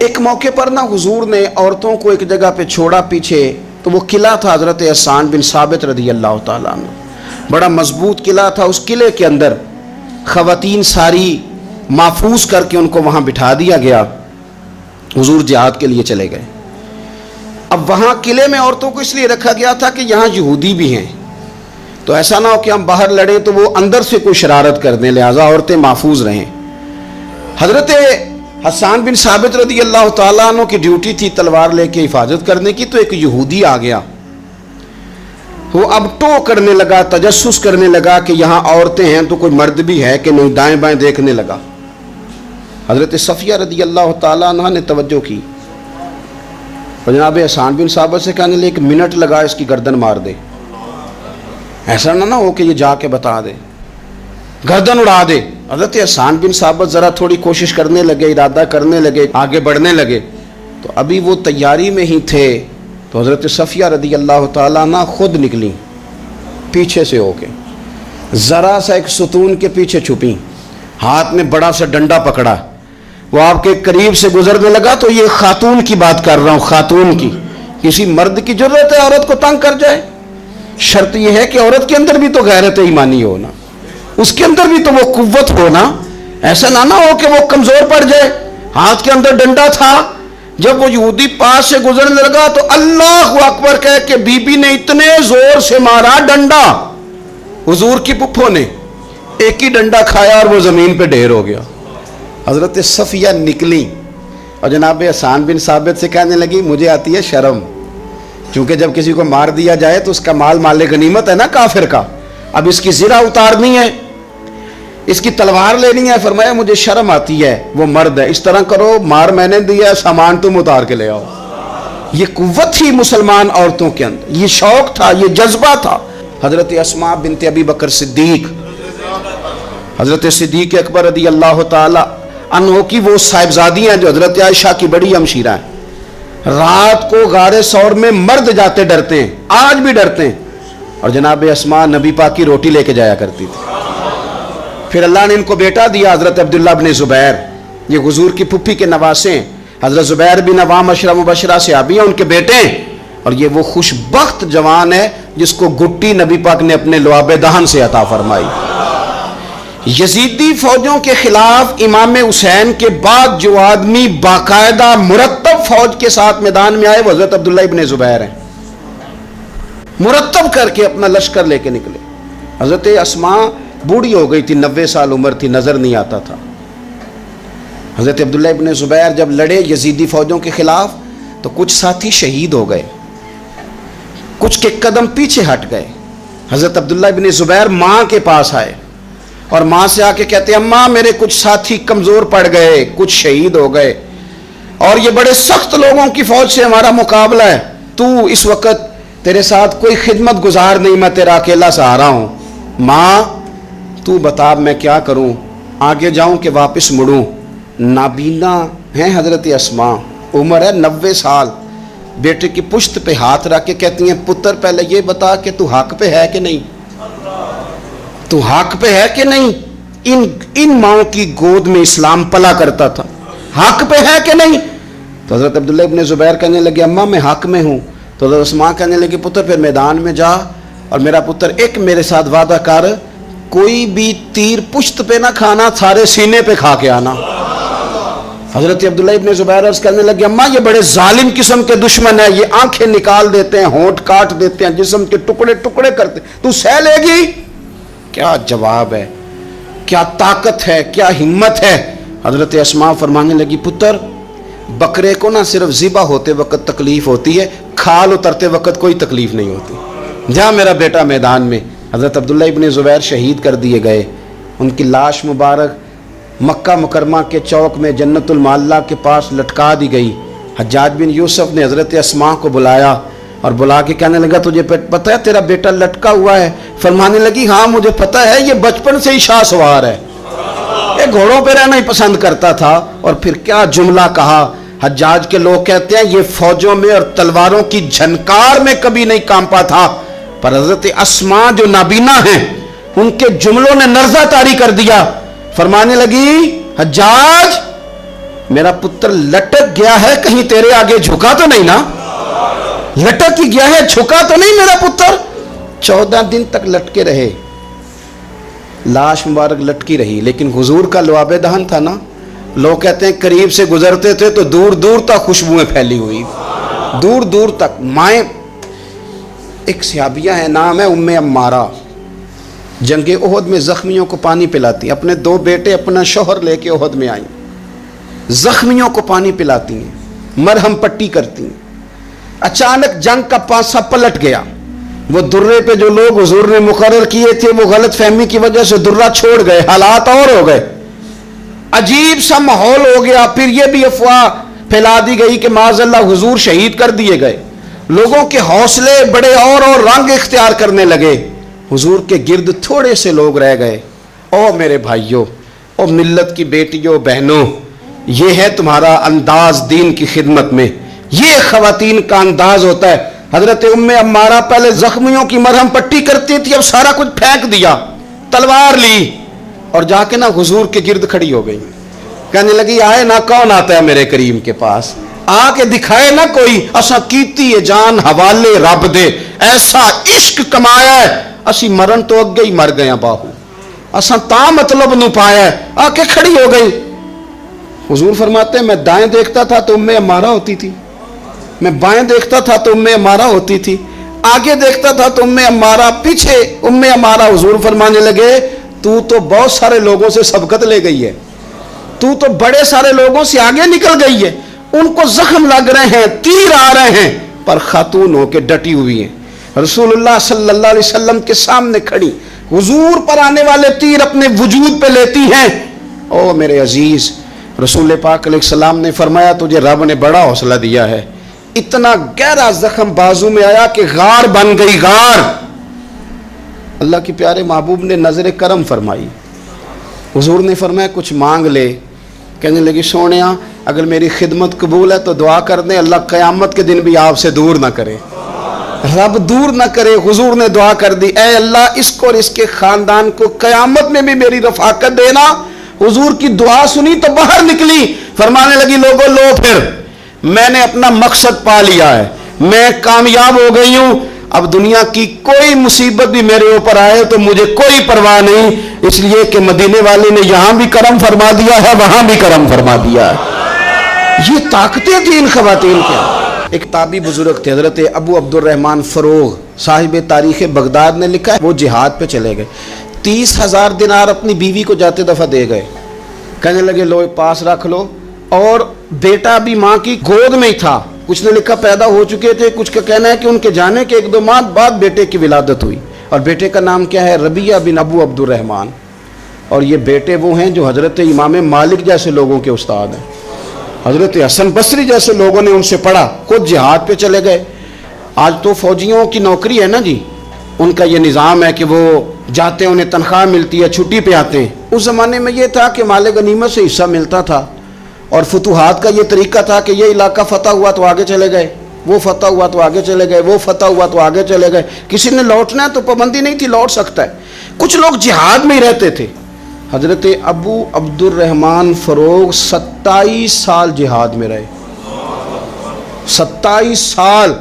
ایک موقع پر نا حضور نے عورتوں کو ایک جگہ پہ چھوڑا پیچھے، تو وہ قلعہ تھا حضرت حسان بن ثابت رضی اللہ تعالیٰ عنہ، بڑا مضبوط قلعہ تھا۔ اس قلعے کے اندر خواتین ساری محفوظ کر کے ان کو وہاں بٹھا دیا گیا۔ حضور جہاد کے لیے چلے گئے۔ اب وہاں قلعے میں عورتوں کو اس لیے رکھا گیا تھا کہ یہاں یہودی بھی ہیں، تو ایسا نہ ہو کہ ہم باہر لڑیں تو وہ اندر سے کوئی شرارت کر دیں، لہٰذا عورتیں محفوظ رہیں۔ حضرت حسان بن ثابت رضی اللہ تعالیٰ عنہ کی ڈیوٹی تھی تلوار لے کے حفاظت کرنے کی، تو ایک یہودی آ گیا، وہ اب ٹو کرنے لگا، تجسس کرنے لگا کہ یہاں عورتیں ہیں تو کوئی مرد بھی ہے کہ نہیں، دائیں بائیں دیکھنے لگا۔ حضرت صفیہ رضی اللہ تعالیٰ عنہ نے توجہ کی اور جناب حسان بن ثابت سے کہنے لگے 1 منٹ لگا اس کی گردن مار دے، ایسا نہ ہو کہ یہ جا کے بتا دے، گردن اڑا دے۔ حضرت حسان بن ثابت ذرا تھوڑی کوشش کرنے لگے، ارادہ کرنے لگے، آگے بڑھنے لگے، تو ابھی وہ تیاری میں ہی تھے تو حضرت صفیہ رضی اللہ تعالیٰ عنہ خود نکلی پیچھے سے ہو کے، ذرا سا ایک ستون کے پیچھے چھپی، ہاتھ میں بڑا سا ڈنڈا پکڑا، وہ آپ کے قریب سے گزرنے لگا۔ تو یہ خاتون کی بات کر رہا ہوں، خاتون کی، کسی مرد کی ضرورت ہے عورت کو تنگ کر جائے؟ شرط یہ ہے کہ عورت کے اندر بھی تو غیرت ایمانی ہونا، اس کے اندر بھی تو وہ قوت ہونا، ایسا نہ ہو کہ وہ کمزور پڑ جائے۔ ہاتھ کے اندر ڈنڈا تھا، جب وہ یہودی پاس سے گزرنے لگا تو اللہ اکبر کہہ کے بی بی نے اتنے زور سے مارا ڈنڈا، حضور کی پھپھو نے ایک ہی ڈنڈا کھایا اور وہ زمین پہ ڈھیر ہو گیا۔ حضرت صفیہ نکلی اور جناب حسان بن ثابت سے کہنے لگی مجھے آتی ہے شرم، چونکہ جب کسی کو مار دیا جائے تو اس کا مال مال غنیمت ہے نا کافر کا، اب اس کی زرہ اتارنی ہے، اس کی تلوار لینی ہے۔ فرمایا مجھے شرم آتی ہے، وہ مرد ہے، اس طرح کرو مار میں نے دیا، سامان تم اتار کے لے آؤ۔ یہ قوت تھی مسلمان عورتوں کے اندر، یہ شوق تھا، یہ جذبہ تھا۔ حضرت اسماء بنت ابی بکر صدیق، حضرت صدیق اکبر رضی اللہ تعالی عنہ کی وہ صاحبزادی ہیں جو حضرت عائشہ کی بڑی ہمشیرہ ہیں، رات کو غار ثور میں مرد جاتے ڈرتے ہیں، آج بھی ڈرتے ہیں، اور جناب اسماء نبی پاک کی روٹی لے کے جایا کرتی تھی۔ پھر اللہ نے ان کو بیٹا دیا حضرت عبداللہ بن زبیر، یہ حضور کی پھپھی کے نواسے ہیں، حضرت زبیر بن عوام عشرہ مبشرہ صحابی ہیں، ان کے بیٹے ہیں، اور یہ وہ خوش بخت جوان ہے جس کو گٹی نبی پاک نے اپنے لعاب دہن سے عطا فرمائی۔ یزیدی فوجوں کے خلاف امام حسین کے بعد جو آدمی باقاعدہ مرتب فوج کے ساتھ میدان میں آئے وہ حضرت عبداللہ ابن زبیر ہیں، مرتب کر کے اپنا لشکر لے کے نکلے۔ حضرت اسماء بوڑھی ہو گئی تھی، 90 سال عمر تھی، نظر نہیں آتا تھا۔ حضرت عبداللہ ابن زبیر جب لڑے یزیدی فوجوں کے خلاف تو کچھ ساتھی شہید ہو گئے، کچھ کے قدم پیچھے ہٹ گئے۔ حضرت عبداللہ ابن زبیر ماں کے پاس آئے اور ماں سے آ کے کہتے ہیں اماں میرے کچھ ساتھی کمزور پڑ گئے، کچھ شہید ہو گئے، اور یہ بڑے سخت لوگوں کی فوج سے ہمارا مقابلہ ہے، تو اس وقت تیرے ساتھ کوئی خدمت گزار نہیں، میں تیرا اکیلا سہارا ہوں، ماں تو بتا میں کیا کروں، آگے جاؤں کہ واپس مڑوں؟ نابینا ہیں حضرت اسماء، عمر ہے 90 سال، بیٹے کی پشت پہ ہاتھ رکھ کے کہتی ہیں پتر پہلے یہ بتا کہ تو حق پہ ہے کہ نہیں، تو حق پہ ہے کہ نہیں؟ ان ماؤں کی گود میں اسلام پلا کرتا تھا، حق پہ ہے کہ نہیں؟ تو حضرت عبداللہ ابن زبیر کہنے لگے اماں میں حق میں ہوں۔ تو حضرت اسماء کہنے لگے پتر پھر میدان میں جا اور میرا پتر ایک میرے ساتھ وعدہ کر، کوئی بھی تیر پشت پہ نہ کھانا، سارے سینے پہ کھا کے آنا۔ حضرت عبداللہ ابن زبیر عرض کرنے لگے اماں یہ بڑے ظالم قسم کے دشمن ہیں، یہ آنکھیں نکال دیتے ہیں، ہونٹ کاٹ دیتے ہیں، جسم کے ٹکڑے ٹکڑے کرتے، تو سہ لے گی؟ کیا جواب ہے، کیا طاقت ہے، کیا ہمت ہے۔ حضرت اسماء فرمانے لگی پتر بکرے کو نہ صرف ذبح ہوتے وقت تکلیف ہوتی ہے، کھال اترتے وقت کوئی تکلیف نہیں ہوتی، جا میرا بیٹا میدان میں۔ حضرت عبداللہ ابن زبیر شہید کر دیے گئے، ان کی لاش مبارک مکہ مکرمہ کے چوک میں جنت المعلہ کے پاس لٹکا دی گئی۔ حجاج بن یوسف نے حضرت اسماء کو بلایا اور بلا کے کہنے لگا تجھے پتہ ہے تیرا بیٹا لٹکا ہوا ہے؟ فرمانے لگی ہاں مجھے پتہ ہے، یہ بچپن سے ہی شاہ سوار ہے، یہ گھوڑوں پہ رہنا ہی پسند کرتا تھا۔ اور پھر کیا جملہ کہا، حجاج کے لوگ کہتے ہیں یہ فوجوں میں اور تلواروں کی جھنکار میں کبھی نہیں کانپا تھا، پر حضرت اسماء جو نابینا ہیں ان کے جملوں نے نرزہ طاری کر دیا۔ فرمانے لگی حجاج میرا پتر لٹک گیا ہے کہیں تیرے آگے جھکا تو نہیں نا؟ لٹک ہی گیا ہے, جھکا تو نہیں میرا پتر؟ 14 دن تک لٹکے رہے, لاش مبارک لٹکی رہی, لیکن حضور کا لعاب دہن تھا نا. لوگ کہتے ہیں قریب سے گزرتے تھے تو دور دور تک خوشبوئیں پھیلی ہوئی, دور دور تک. مائیں, ایک صحابیہ ہے, نام ہے ام عمارہ, جنگ احد میں زخمیوں کو پانی پلاتی, اپنے 2 بیٹے اپنا شوہر لے کے احد میں آئیں, زخمیوں کو پانی پلاتی ہیں, مرہم پٹی کرتی ہیں. اچانک جنگ کا پانسا پلٹ گیا. وہ درے پہ جو لوگ حضور نے مقرر کیے تھے وہ غلط فہمی کی وجہ سے درہ چھوڑ گئے, حالات اور ہو گئے, عجیب سا ماحول ہو گیا. پھر یہ بھی افواہ پھیلا دی گئی کہ معاذ اللہ حضور شہید کر دیے گئے. لوگوں کے حوصلے بڑے اور رنگ اختیار کرنے لگے. حضور کے گرد تھوڑے سے لوگ رہ گئے. او میرے بھائیوں, او ملت کی بیٹیوں بہنوں, یہ ہے تمہارا انداز دین کی خدمت میں, یہ خواتین کا انداز ہوتا ہے. حضرت ام عمارہ پہلے زخمیوں کی مرہم پٹی کرتی تھی, اب سارا کچھ پھینک دیا, تلوار لی اور جا کے نا حضور کے گرد کھڑی ہو گئی. کہنے لگی آئے نا, کون آتا ہے میرے کریم کے پاس, آ کے دکھائے نا کوئی, اسا کیتی ہے جان حوالے رب دے, ایسا عشق کمایا ہے, اسی مرن تو اگے ہی مر گیا باہو, اسا تا مطلب نو پایا ہے. آ کے کھڑی ہو گئی. حضور فرماتے ہیں میں دائیں دیکھتا تھا تو ام عمارہ ہوتی تھی, میں بائیں دیکھتا تھا تو ام عمارہ ہوتی تھی, آگے دیکھتا تھا تو ام عمارہ, پیچھے ام عمارہ. حضور فرمانے لگے تو بہت سارے لوگوں سے سبقت لے گئی ہے, تو بڑے سارے لوگوں سے آگے نکل گئی ہے. ان کو زخم لگ رہے ہیں, تیر آ رہے ہیں, پر خاتون ہو کے ڈٹی ہوئی ہیں. رسول اللہ صلی اللہ علیہ وسلم کے سامنے کھڑی, حضور پر آنے والے تیر اپنے وجود پہ لیتی ہیں. او میرے عزیز, رسول پاک علیہ السلام نے فرمایا تجھے رب نے بڑا حوصلہ دیا ہے. اتنا گہرا زخم بازو میں آیا کہ غار بن گئی, غار. اللہ کے پیارے محبوب نے نظر کرم فرمائی. حضور نے فرمایا کچھ مانگ لے. کہنے لگی سونیا اگر میری خدمت قبول ہے تو دعا کر دیں, اللہ قیامت کے دن بھی آپ سے دور نہ کرے, رب دور نہ کرے. حضور نے دعا کر دی, اے اللہ اس کو اور اس کے خاندان کو قیامت میں بھی میری رفاقت دینا. حضور کی دعا سنی تو باہر نکلی, فرمانے لگی لوگوں لو پھر, میں نے اپنا مقصد پا لیا ہے, میں کامیاب ہو گئی ہوں. اب دنیا کی کوئی مصیبت بھی میرے اوپر آئے تو مجھے کوئی پرواہ نہیں, اس لیے کہ مدینے والے نے یہاں بھی کرم فرما دیا ہے, وہاں بھی کرم فرما دیا ہے. یہ طاقتیں تھیں ان خواتین کے. ایک تابعی بزرگ تھے حضرت ابو عبد الرحمن فروغ, صاحب تاریخ بغداد نے لکھا ہے وہ جہاد پہ چلے گئے, 30,000 دینار اپنی بیوی کو جاتے دفعہ دے گئے. کہنے لگے لو پاس رکھ لو, اور بیٹا بھی ماں کی گود میں ہی تھا. کچھ نے لکھا پیدا ہو چکے تھے, کچھ کا کہنا ہے کہ ان کے جانے کے 1-2 ماہ بعد بیٹے کی ولادت ہوئی. اور بیٹے کا نام کیا ہے؟ ربیعہ بن ابو عبد الرحمن. اور یہ بیٹے وہ ہیں جو حضرت امام مالک جیسے لوگوں کے استاد ہیں, حضرت حسن بصری جیسے لوگوں نے ان سے پڑھا, خود جہاد پہ چلے گئے. آج تو فوجیوں کی نوکری ہے نا جی, ان کا یہ نظام ہے کہ وہ جاتے ہیں, انہیں تنخواہ ملتی ہے, چھٹی پہ آتے ہیں. اس زمانے میں یہ تھا کہ مال غنیمت سے حصہ ملتا تھا, اور فتوحات کا یہ طریقہ تھا کہ یہ علاقہ فتح ہوا تو آگے چلے گئے, وہ فتح ہوا تو آگے چلے گئے, وہ فتح ہوا تو آگے چلے گئے. کسی نے لوٹنا ہے تو پابندی نہیں تھی, لوٹ سکتا ہے. کچھ لوگ جہاد میں ہی رہتے تھے. حضرت ابو عبد الرحمن فروغ 27 سال جہاد میں رہے, 27 سال.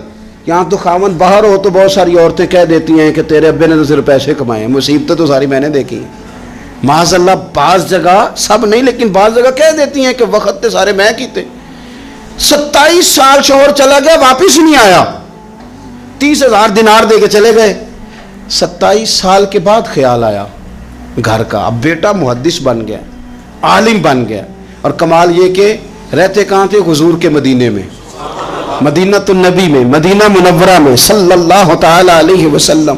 یہاں تو خاون باہر ہو تو بہت ساری عورتیں کہہ دیتی ہیں کہ تیرے ابے نے تو صرف پیسے کمائے, مصیبتیں تو ساری میں نے دیکھی. معاذ اللہ بعض جگہ, سب نہیں لیکن بعض جگہ کہہ دیتی ہیں کہ وقت تے سارے میں کیتے. 27 سال شوہر چلا گیا, واپس نہیں آیا, 30,000 دینار دے کے چلے گئے. 27 سال کے بعد خیال آیا گھر کا. اب بیٹا محدث بن گیا, عالم بن گیا, اور کمال یہ کہ رہتے کہاں تھے؟ حضور کے مدینے میں, مدینہ النبی میں, مدینہ منورہ میں صلی اللہ تعالی علیہ وسلم.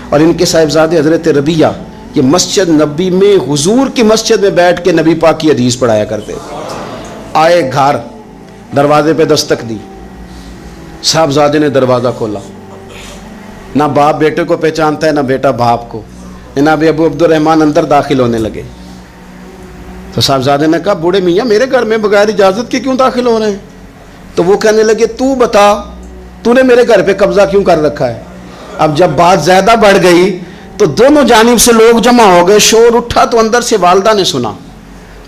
اور ان کے صاحبزادے حضرت ربیعہ یہ مسجد نبی میں, حضور کی مسجد میں بیٹھ کے نبی پاک کی حدیث پڑھایا کرتے. آئے گھر, دروازے پہ دستک دی, صاحبزادے نے دروازہ کھولا. نہ باپ بیٹے کو پہچانتا ہے, نہ بیٹا باپ کو. جناب ابو عبد الرحمن اندر داخل ہونے لگے تو صاحبزادے نے کہا بوڑھے میاں میرے گھر میں بغیر اجازت کے کیوں داخل ہو رہے ہیں؟ تو وہ کہنے لگے تو بتا, تو نے میرے گھر پہ قبضہ کیوں کر رکھا ہے؟ اب جب بات زیادہ بڑھ گئی تو دونوں جانب سے لوگ جمع ہو گئے, شور اٹھا تو اندر سے والدہ نے سنا,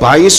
22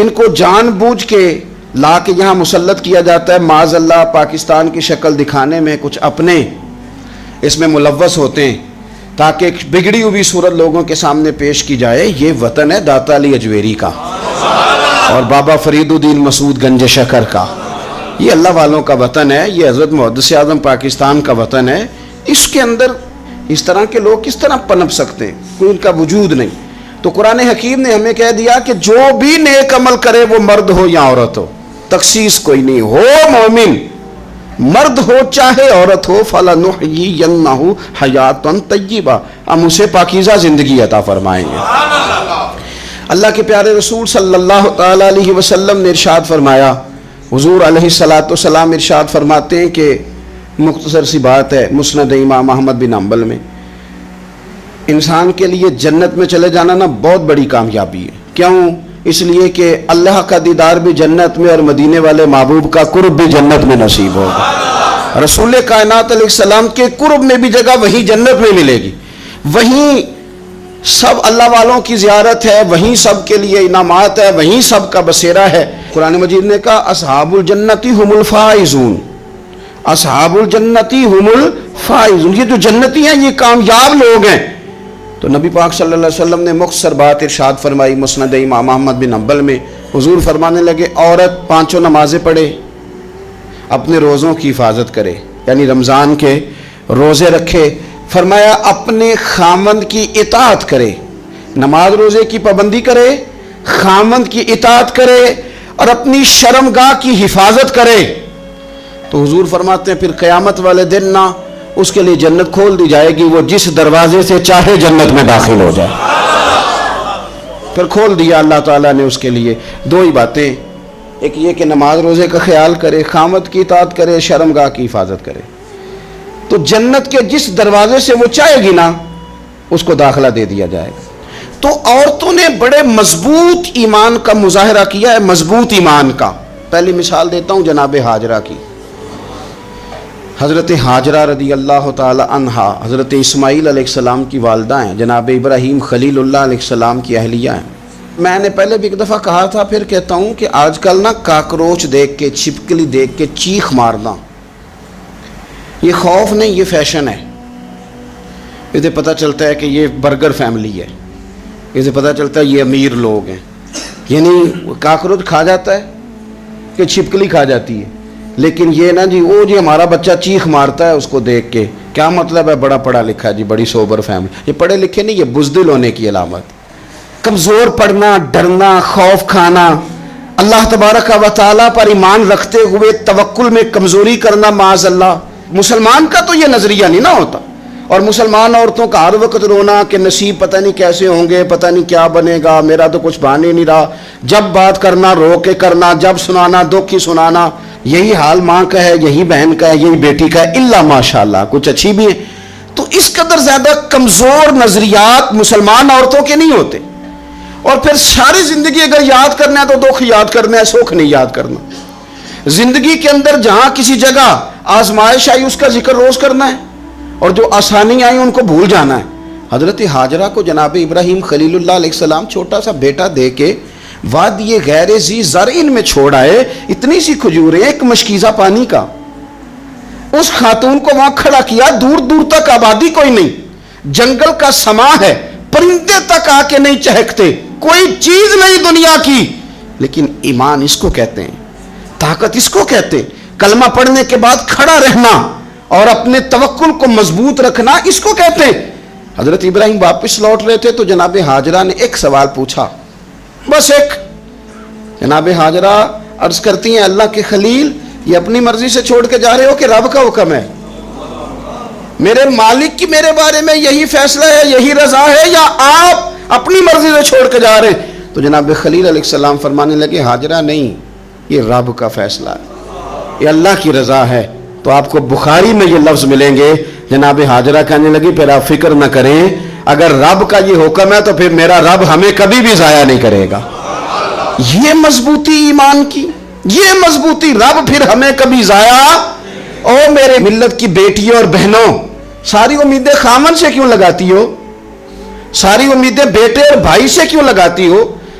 ان کو جان بوجھ کے لا کے یہاں مسلط کیا جاتا ہے، معاذ اللہ پاکستان کی شکل دکھانے میں کچھ اپنے اس میں ملوث ہوتے ہیں تاکہ ایک بگڑی ہوئی صورت لوگوں کے سامنے پیش کی جائے۔ یہ وطن ہے داتا علی اجویری کا اور بابا فرید الدین مسعود گنج شکر کا، یہ اللہ والوں کا وطن ہے، یہ حضرت محدث اعظم پاکستان کا وطن ہے۔ اس کے اندر اس طرح کے لوگ کس طرح پنپ سکتے ہیں؟ کوئی ان کا وجود نہیں۔ تو قرآن حکیم نے ہمیں کہہ دیا کہ جو بھی نیک عمل کرے وہ مرد ہو یا عورت ہو، تخصیص کوئی نہیں، ہو مومن مرد ہو چاہے عورت ہو، فَلَنُحْيِيَنَّهُ حَيَاتًا طَيِّبَةً، ہم اسے پاکیزہ زندگی عطا فرمائیں گے۔ اللہ کے پیارے رسول صلی اللہ تعالی علیہ وسلم نے ارشاد فرمایا، حضور علیہ السلام ارشاد فرماتے ہیں کہ مختصر سی بات ہے، مسند امام احمد بن حنبل میں، انسان کے لیے جنت میں چلے جانا نا بہت بڑی کامیابی ہے۔ کیوں؟ اس لیے کہ اللہ کا دیدار بھی جنت میں اور مدینے والے محبوب کا قرب بھی جنت میں نصیب ہوگا۔ رسول کائنات علیہ السلام کے قرب میں بھی جگہ وہی جنت میں ملے گی، وہیں سب اللہ والوں کی زیارت ہے، وہیں سب کے لیے انعامات ہے، وہیں سب کا بسیرا ہے۔ قرآن مجید نے کہا اصحاب الجنتی ہم الفائزون، اصحاب الجنتی ہم الفائزون، یہ جو جنتی ہیں یہ کامیاب لوگ ہیں۔ تو نبی پاک صلی اللہ علیہ وسلم نے مختصر بات ارشاد فرمائی مسند امام احمد بن حنبل میں، حضور فرمانے لگے عورت پانچوں نمازیں پڑھے، اپنے روزوں کی حفاظت کرے، یعنی رمضان کے روزے رکھے، فرمایا اپنے خامند کی اطاعت کرے، نماز روزے کی پابندی کرے، خامند کی اطاعت کرے اور اپنی شرمگاہ کی حفاظت کرے۔ تو حضور فرماتے ہیں پھر قیامت والے دن نہ اس کے لیے جنت کھول دی جائے گی، وہ جس دروازے سے چاہے جنت میں داخل ہو جائے۔ پھر کھول دیا اللہ تعالیٰ نے اس کے لیے۔ دو ہی باتیں، ایک یہ کہ نماز روزے کا خیال کرے، خامد کی اطاعت کرے، شرمگاہ کی حفاظت کرے، تو جنت کے جس دروازے سے وہ چاہے گی نا اس کو داخلہ دے دیا جائے گا۔ تو عورتوں نے بڑے مضبوط ایمان کا مظاہرہ کیا ہے، مضبوط ایمان کا۔ پہلی مثال دیتا ہوں جناب ہاجرہ کی۔ حضرت ہاجرہ رضی اللہ تعالی عنہا حضرت اسماعیل علیہ السلام کی والدہ ہیں، جناب ابراہیم خلیل اللہ علیہ السلام کی اہلیہ ہیں۔ میں نے پہلے بھی ایک دفعہ کہا تھا، پھر کہتا ہوں کہ آج کل نا کاکروچ دیکھ کے، چھپکلی دیکھ کے چیخ مارنا یہ خوف نہیں، یہ فیشن ہے۔ اسے پتہ چلتا ہے کہ یہ برگر فیملی ہے، اسے پتہ چلتا ہے یہ امیر لوگ ہیں، یعنی کاکروچ کھا جاتا ہے کہ چھپکلی کھا جاتی ہے، لیکن یہ نا جی وہ جی ہمارا بچہ چیخ مارتا ہے اس کو دیکھ کے، کیا مطلب ہے بڑا پڑھا لکھا جی، بڑی سوبر فیملی۔ یہ پڑھے لکھے نہیں، یہ بزدل ہونے کی علامت۔ کمزور پڑھنا، ڈرنا، خوف کھانا، اللہ تبارک و تعالیٰ پر ایمان رکھتے ہوئے توکل میں کمزوری کرنا، معاذ اللہ۔ مسلمان کا تو یہ نظریہ نہیں نہ ہوتا، اور مسلمان عورتوں کا ہر وقت رونا کہ نصیب پتہ نہیں کیسے ہوں گے، پتہ نہیں کیا بنے گا، میرا تو کچھ بن ہی نہیں رہا، جب بات کرنا رو کے کرنا، جب سنانا دکھ ہی سنانا۔ یہی حال ماں کا ہے، یہی بہن کا ہے، یہی بیٹی کا ہے، الا ماشاءاللہ کچھ اچھی بھی ہیں۔ تو اس قدر زیادہ کمزور نظریات مسلمان عورتوں کے نہیں ہوتے، اور پھر ساری زندگی اگر یاد کرنا ہے تو دکھ یاد کرنا ہے، سکھ نہیں یاد کرنا۔ زندگی کے اندر جہاں کسی جگہ آزمائش آئی اس کا ذکر روز کرنا ہے، اور جو آسانی آئی ان کو بھول جانا ہے۔ حضرت ہاجرہ کو جناب ابراہیم خلیل اللہ علیہ السلام چھوٹا سا بیٹا دے کے وادی غیر ذی زرعین میں چھوڑ آئے، اتنی سی کھجوریں، ایک مشکیزہ پانی کا۔ اس خاتون کو وہاں کھڑا کیا، دور دور تک آبادی کوئی نہیں، جنگل کا سما ہے، پرندے تک آ کے نہیں چہکتے، کوئی چیز نہیں دنیا کی، لیکن ایمان اس کو کہتے ہیں، طاقت اس کو کہتے ہیں، کلمہ پڑھنے کے بعد کھڑا رہنا اور اپنے توکل کو مضبوط رکھنا اس کو کہتے ہیں۔ حضرت ابراہیم واپس لوٹ رہے تھے تو جناب ہاجرہ نے ایک سوال پوچھا، بس ایک۔ جناب ہاجرہ عرض کرتی ہیں اللہ کے خلیل، یہ اپنی مرضی سے چھوڑ کے جا رہے ہو کہ رب کا حکم ہے؟ میرے مالک کی میرے بارے میں یہی فیصلہ ہے، یہی رضا ہے، یا آپ اپنی مرضی سے چھوڑ کے جا رہے ہیں؟ تو جناب خلیل علیہ السلام فرمانے لگے ہاجرہ نہیں، یہ رب کا فیصلہ ہے، یہ اللہ کی رضا ہے۔ تو آپ کو بخاری میں یہ لفظ ملیں گے، جناب ہاجرہ کہنے لگی پھر آپ فکر نہ کریں، اگر رب کا یہ حکم ہے تو پھر میرا رب ہمیں کبھی بھی ضائع نہیں کرے گا۔ یہ مضبوطی ایمان کی، یہ مضبوطی، رب پھر ہمیں کبھی ضائع۔ او میرے ملت کی بیٹیوں اور بہنوں، ساری امیدیں خامن سے کیوں لگاتی ہو؟ ساری امیدیں بیٹے اور بھائی سے کیوں لگاتی ہو؟